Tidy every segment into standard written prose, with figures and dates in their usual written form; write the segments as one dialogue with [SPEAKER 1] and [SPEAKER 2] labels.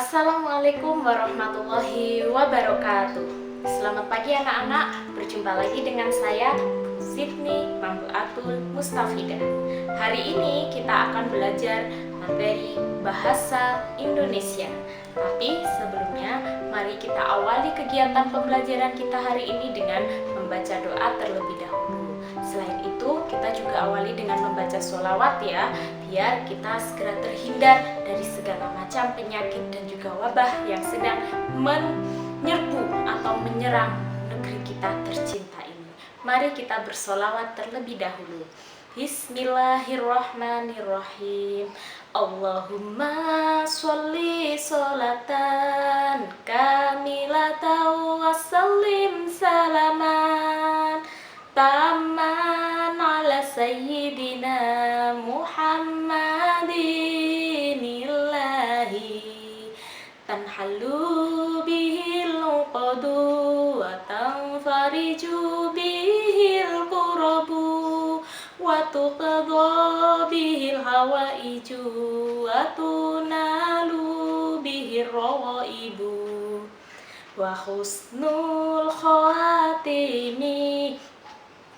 [SPEAKER 1] Assalamualaikum warahmatullahi wabarakatuh. Selamat pagi anak-anak, berjumpa lagi dengan saya Sydney Mambuatul Mustafidah. Hari ini kita akan belajar materi Bahasa Indonesia. Tapi sebelumnya, mari kita awali kegiatan pembelajaran kita hari ini dengan membaca doa terlebih dahulu. Selain itu, kita juga awali dengan membaca sholawat ya, biar kita segera terhindar dari segala macam penyakit dan juga wabah yang sedang menyerbu atau menyerang negeri kita tercinta ini. Mari kita bersolawat terlebih dahulu. Bismillahirrahmanirrahim. Allahumma sholli sholatan kamilatan wa sallim salaman taman ala sayyidina Muhammadin illahi tanhalu bihil uqadu wa tanfariju bihil qurabu wa tuqadha bihil hawaiju wa tunalu bihil rawaibu wa husnul khatimi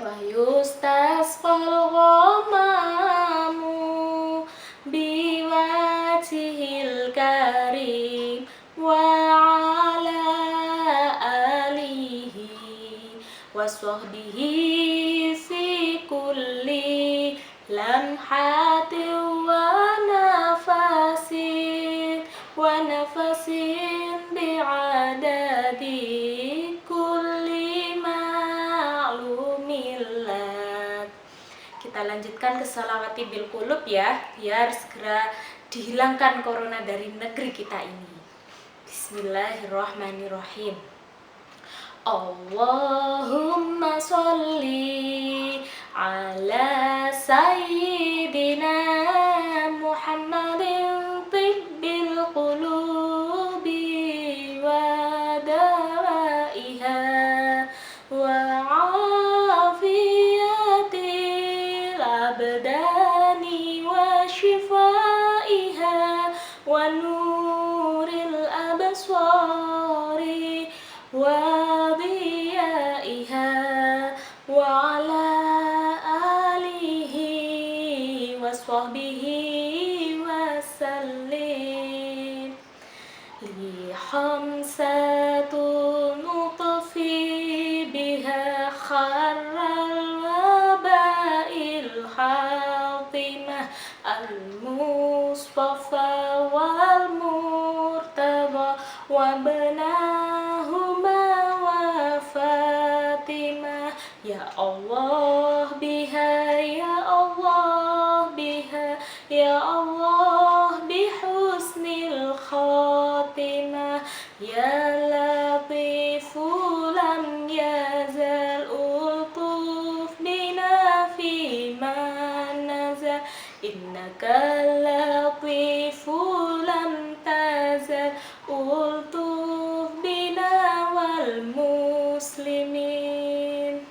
[SPEAKER 1] wa yustasqal ghamamu biwajhil karim wa ala alihi wa sahbihi fi kulli lamhatin wa nafasin bi'adadi kita lanjutkan ke sholawati bil qulub ya, biar segera dihilangkan corona dari negeri kita ini. Bismillahirrahmanirrahim. Allahumma sholli ala sayyidina Muhammadin tibbil qulubi wa dawaiha wa abdani wa shifaiha wa nuril absari wa diyaiha wa ala alihi wa sahbihi wa sallim li khamsatu nutfi biha kharral Fatimah al-Mustafa wal-Murtada wa banahuma wa Fatimah ya Allah biha ya Allah biha ya Allah bihusnil khatimah ya latifu lam yazal ultuf bina fi innaka latifu lam tazal ultuf bina wal muslimin.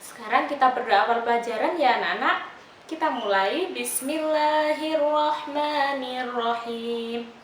[SPEAKER 1] Sekarang kita berdoa awal pelajaran ya anak-anak. Kita mulai. Bismillahirrahmanirrahim.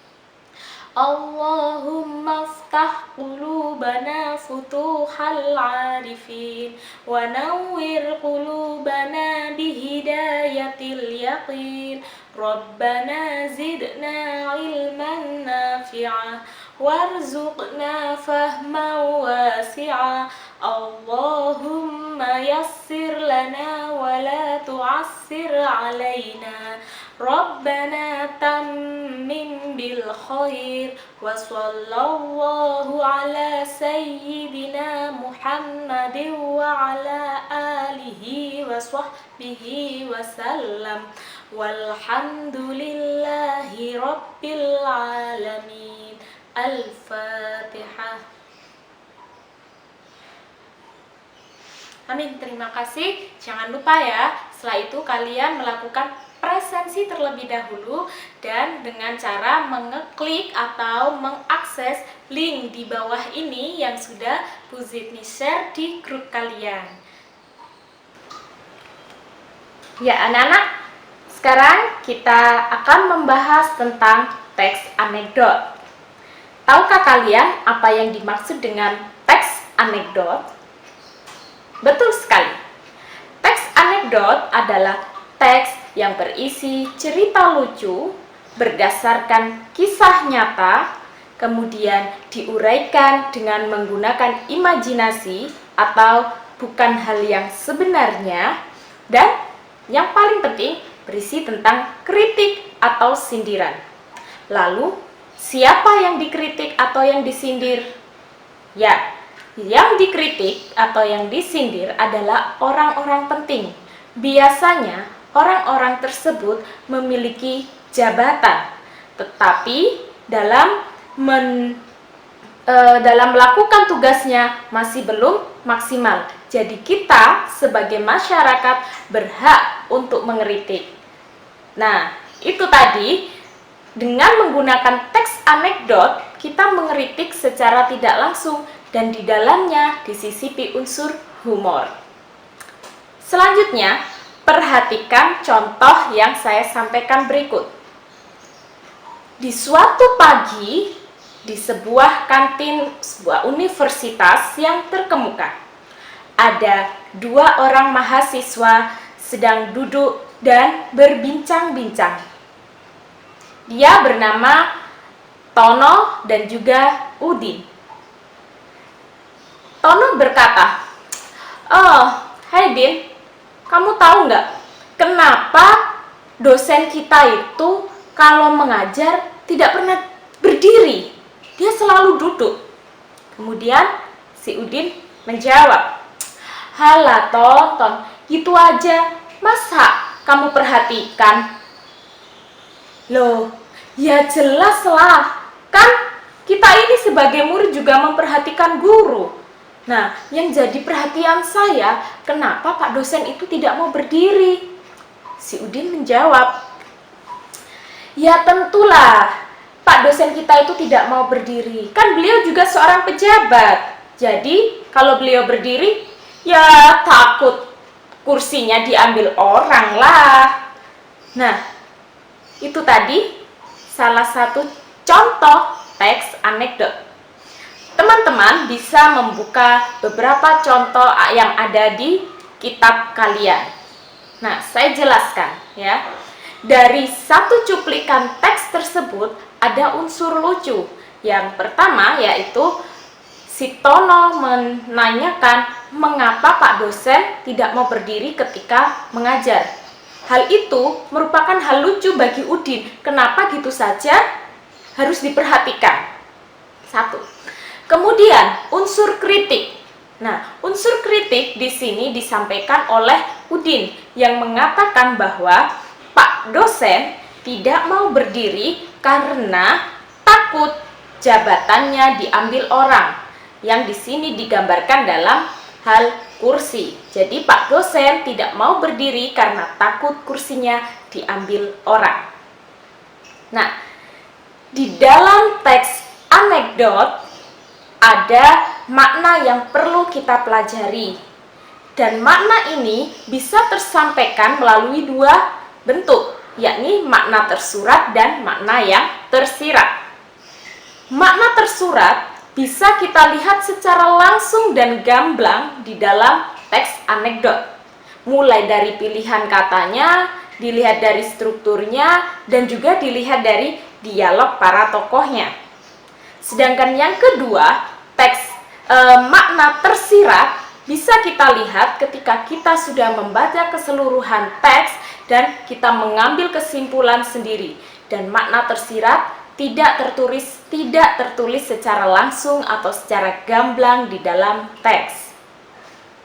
[SPEAKER 1] Allahumma aftah qulubana futuhal arifin wa nawwir qulubana bihidayatil yaqin Rabbana zidna ilman nafi'a warzuqna fahman wasi'a Allahumma yassir lana wa la tu'assir alaina Rabbana tammim bil khair wa sallallahu ala sayyidina Muhammadin wa ala alihi wa sahbihi wa sallam walhamdulillahi rabbil alamin. Al-Fatihah. Amin, terima kasih. Jangan lupa ya, setelah itu kalian melakukan presensi terlebih dahulu dan dengan cara mengeklik atau mengakses link di bawah ini yang sudah Bu Zidni share di grup kalian. Ya anak-anak, sekarang kita akan membahas tentang teks anekdot. Tahukah kalian apa yang dimaksud dengan teks anekdot? Betul sekali. Teks anekdot adalah teks yang berisi cerita lucu berdasarkan kisah nyata, kemudian diuraikan dengan menggunakan imajinasi atau bukan hal yang sebenarnya, dan yang paling penting berisi tentang kritik atau sindiran. Lalu, siapa yang dikritik atau yang disindir? Ya, yang dikritik atau yang disindir adalah orang-orang penting. Biasanya, orang-orang tersebut memiliki jabatan, tetapi dalam melakukan tugasnya masih belum maksimal. Jadi kita sebagai masyarakat berhak untuk mengkritik. Nah, itu tadi dengan menggunakan teks anekdot kita mengkritik secara tidak langsung dan di dalamnya disisipi unsur humor. Selanjutnya, perhatikan contoh yang saya sampaikan berikut. Di suatu pagi, di sebuah kantin sebuah universitas yang terkemuka, ada dua orang mahasiswa sedang duduk dan berbincang-bincang. Dia bernama Tono dan juga Udin. Tono berkata, "Oh, hai Din, kamu tahu nggak kenapa dosen kita itu kalau mengajar tidak pernah berdiri? Dia selalu duduk." Kemudian si Udin menjawab, "Halah Tonton, gitu aja, masa kamu perhatikan?" Loh, ya jelaslah, kan kita ini sebagai murid juga memperhatikan guru. Nah, yang jadi perhatian saya, kenapa Pak dosen itu tidak mau berdiri? Si Udin menjawab, "Ya tentulah, Pak dosen kita itu tidak mau berdiri. Kan beliau juga seorang pejabat. Jadi, kalau beliau berdiri, ya takut kursinya diambil orang lah." Nah, itu tadi salah satu contoh teks anekdot. Teman-teman bisa membuka beberapa contoh yang ada di kitab kalian. Nah, saya jelaskan ya. Dari satu cuplikan teks tersebut ada unsur lucu. Yang pertama yaitu si Tono menanyakan mengapa Pak dosen tidak mau berdiri ketika mengajar. Hal itu merupakan hal lucu bagi Udin. Kenapa gitu saja harus diperhatikan? Satu. Kemudian unsur kritik. Nah, unsur kritik di sini disampaikan oleh Udin yang mengatakan bahwa Pak dosen tidak mau berdiri karena takut jabatannya diambil orang. Yang di sini digambarkan dalam hal kursi. Jadi Pak dosen tidak mau berdiri karena takut kursinya diambil orang. Nah, di dalam teks anekdot ada makna yang perlu kita pelajari. Dan makna ini bisa tersampaikan melalui dua bentuk, yakni makna tersurat dan makna yang tersirat. Makna tersurat bisa kita lihat secara langsung dan gamblang di dalam teks anekdot. Mulai dari pilihan katanya, dilihat dari strukturnya, dan juga dilihat dari dialog para tokohnya. Sedangkan yang kedua, makna tersirat bisa kita lihat ketika kita sudah membaca keseluruhan teks dan kita mengambil kesimpulan sendiri. Dan makna tersirat tidak tertulis secara langsung atau secara gamblang di dalam teks.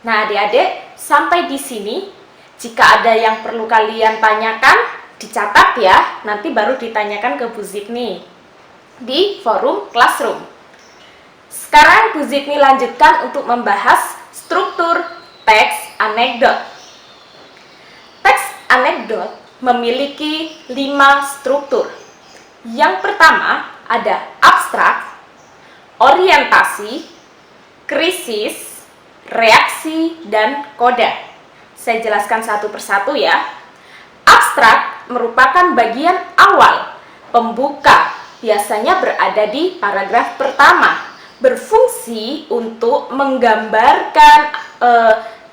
[SPEAKER 1] Nah, adik-adik, sampai di sini. Jika ada yang perlu kalian tanyakan, dicatat ya, nanti baru ditanyakan ke Bu Zidni di forum Classroom. Sekarang Bu Zidni lanjutkan untuk membahas struktur teks anekdot. Teks anekdot memiliki 5 struktur. Yang pertama ada abstrak, orientasi, krisis, reaksi, dan koda. Saya jelaskan satu persatu ya. Abstrak merupakan bagian awal, pembuka biasanya berada di paragraf pertama, berfungsi untuk menggambarkan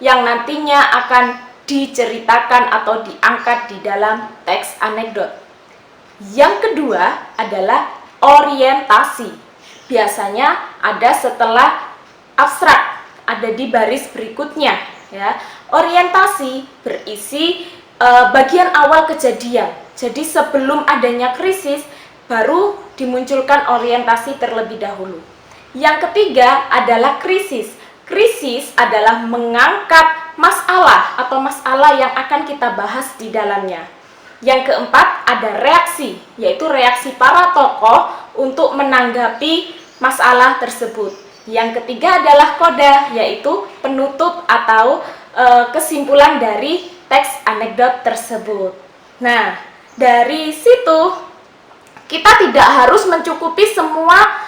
[SPEAKER 1] yang nantinya akan diceritakan atau diangkat di dalam teks anekdot. Yang kedua adalah orientasi. Biasanya ada setelah abstrak, ada di baris berikutnya ya. Orientasi berisi bagian awal kejadian. Jadi sebelum adanya krisis baru dimunculkan orientasi terlebih dahulu. Yang ketiga adalah krisis. Krisis adalah mengangkat masalah atau masalah yang akan kita bahas di dalamnya. Yang keempat ada reaksi, yaitu reaksi para tokoh untuk menanggapi masalah tersebut. Yang ketiga adalah koda, yaitu penutup atau kesimpulan dari teks anekdot tersebut. Nah, dari situ kita tidak harus mencukupi semua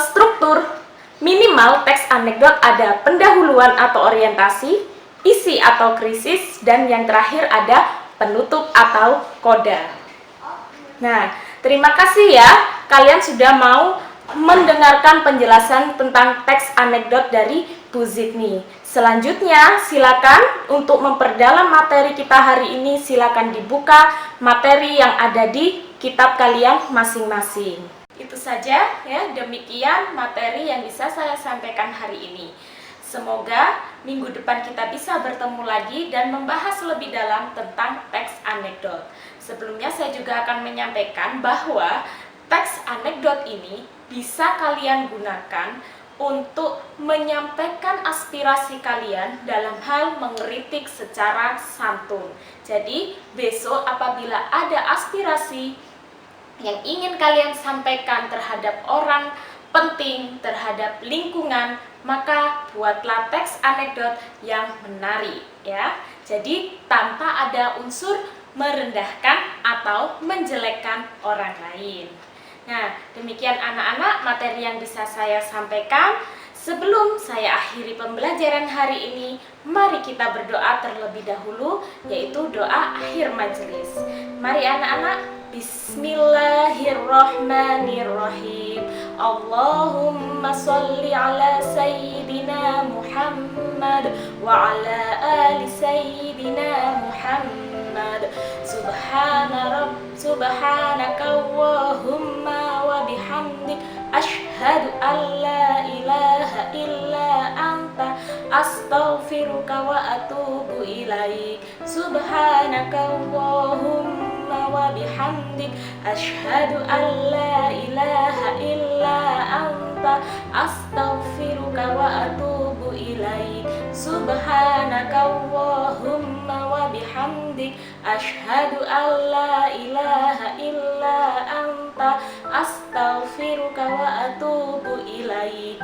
[SPEAKER 1] struktur. Minimal teks anekdot ada pendahuluan atau orientasi, isi atau krisis, dan yang terakhir ada penutup atau koda. Nah, terima kasih ya kalian sudah mau mendengarkan penjelasan tentang teks anekdot dari Bu Zidni. Selanjutnya silakan untuk memperdalam materi kita hari ini, silakan dibuka materi yang ada di kitab kalian masing-masing. Itu saja ya, demikian materi yang bisa saya sampaikan hari ini. Semoga minggu depan kita bisa bertemu lagi dan membahas lebih dalam tentang teks anekdot. Sebelumnya saya juga akan menyampaikan bahwa teks anekdot ini bisa kalian gunakan untuk menyampaikan aspirasi kalian dalam hal mengkritik secara santun. Jadi besok apabila ada aspirasi yang ingin kalian sampaikan terhadap orang penting, terhadap lingkungan, maka buatlah teks anekdot yang menarik ya. Jadi tanpa ada unsur merendahkan atau menjelekkan orang lain. Nah, demikian anak-anak materi yang bisa saya sampaikan. Sebelum saya akhiri pembelajaran hari ini, mari kita berdoa terlebih dahulu, yaitu doa akhir majelis. Mari anak-anak, Bismillahirrahmanirrahim. Allahumma sholli ala Sayyidina Muhammad wa ala ali Sayyidina Muhammad. Subhanaka Allahumma wa bihamdik, asyhadu an la ilaha illa anta, astaghfiruka wa atubu ilaik. Subhanaka Allahumma wa bihamdik, asyhadu an la ilaha illa anta, astaghfiruka wa atubu ilaik. Subhanaka Allahumma wa bihamdik, asyhadu an la ilaha illa anta, astaghfiruka wa atubu ilaik.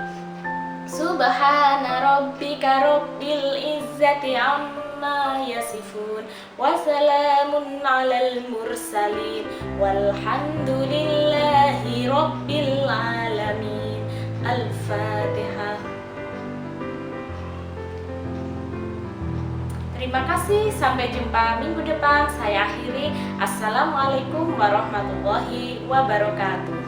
[SPEAKER 1] Subhana rabbika rabbil izzati amma yasifun, wa salamun alal mursalin, walhamdulillahi rabbil alamin. Al-Fatihah. Terima kasih, sampai jumpa minggu depan. Saya akhiri. Assalamualaikum warahmatullahi wabarakatuh.